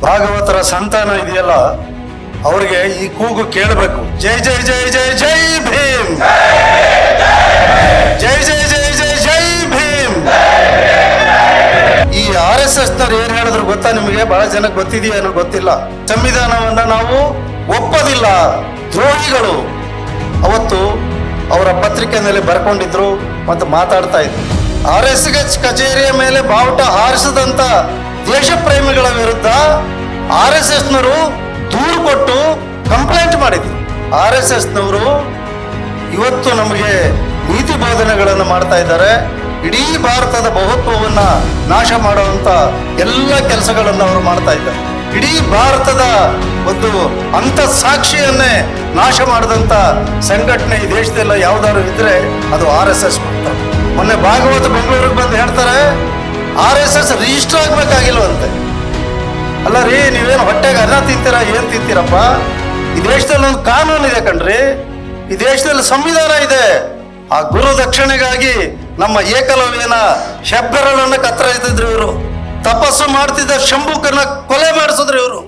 ಭಾಗವತರ ಸಂತಾನ ಇದೆಯಲ್ಲ, ಅವ್ರಿಗೆ ಈ ಕೂಗು ಕೇಳಬೇಕು. ಜೈ ಜೈ ಜೈ ಜೈ ಜೈ ಭೀಮ್, ಜೈ ಜೈ ಜೈ ಜೈ ಜೈ ಭೀಮ್. ಈ RSS ನವ್ರು ಏನ್ ಹೇಳಿದ್ರು ಗೊತ್ತಾ ನಿಮಗೆ? ಬಹಳ ಜನಕ್ಕೆ ಗೊತ್ತಿದೆಯೇನೋ ಗೊತ್ತಿಲ್ಲ. ಸಂವಿಧಾನವನ್ನ ನಾವು ಒಪ್ಪೋದಿಲ್ಲ, ದ್ರೋಹಿಗಳು ಅವತ್ತು ಅವರ ಪತ್ರಿಕೆಯಲ್ಲಿ ಬರ್ಕೊಂಡಿದ್ರು ಮತ್ತು ಮಾತಾಡ್ತಾ ಇದ್ರು. RSS ಕಚೇರಿಯ ಮೇಲೆ ಬಾವುಟ ಹಾರಿಸದಂತ ದೇಶ ಪ್ರೇಮಿಗಳ ವಿರುದ್ಧ RSS ನವರು ದೂರು ಕೊಟ್ಟು ಕಂಪ್ಲೇಂಟ್ ಮಾಡಿದ್ರು. RSS ನವರು ಇವತ್ತು ನಮಗೆ ನೀತಿ ಬೋಧನೆಗಳನ್ನು ಮಾಡ್ತಾ ಇದ್ದಾರೆ. ಇಡೀ ಭಾರತದ ಬಹುತ್ವವನ್ನ ನಾಶ ಮಾಡುವಂತ ಎಲ್ಲ ಕೆಲಸಗಳನ್ನು ಅವರು ಮಾಡ್ತಾ ಇದ್ದಾರೆ. ಇಡೀ ಭಾರತದ ಒಂದು ಅಂತಃಸಾಕ್ಷಿಯನ್ನೇ ನಾಶ ಮಾಡಿದಂತ ಸಂಘಟನೆ ಈ ದೇಶದಲ್ಲ ಯಾವ್ದಾದ್ರು ಇದ್ರೆ ಅದು RSS ಮಾತ್ರ. ಮೊನ್ನೆ ಭಾಗವತ ಬೆಂಗಳೂರಿಗೆ ಬಂದು ಹೇಳ್ತಾರೆ RSS ರಿಜಿಸ್ಟರ್ ಆಗ್ಬೇಕಾಗಿಲ್ವಂತೆ. ಅಲ್ಲ ರೀ, ನೀವೇನು ಹೊಟ್ಟೆಗೆ ಅನ್ನ ತಿಂತೀರಾ? ಏನ್ ತಿಂತೀರಪ್ಪ? ಈ ದೇಶದಲ್ಲಿ ಒಂದು ಕಾನೂನು ಇದೆ ಕಣ್ರಿ, ಈ ದೇಶದಲ್ಲಿ ಸಂವಿಧಾನ ಇದೆ. ಆ ಗುರು ದಕ್ಷಿಣೆಗಾಗಿ ನಮ್ಮ ಏಕಲವ್ಯನ ಹೆಬ್ಬೆರಳನ್ನ ಕತ್ತರಿಸಿದ್ರು ಇವರು. ತಪಸ್ಸು ಮಾಡ್ತಿದ್ದ ಶಂಭುಕನ ಕೊಲೆ ಮಾಡಿಸಿದ್ರು ಇವರು.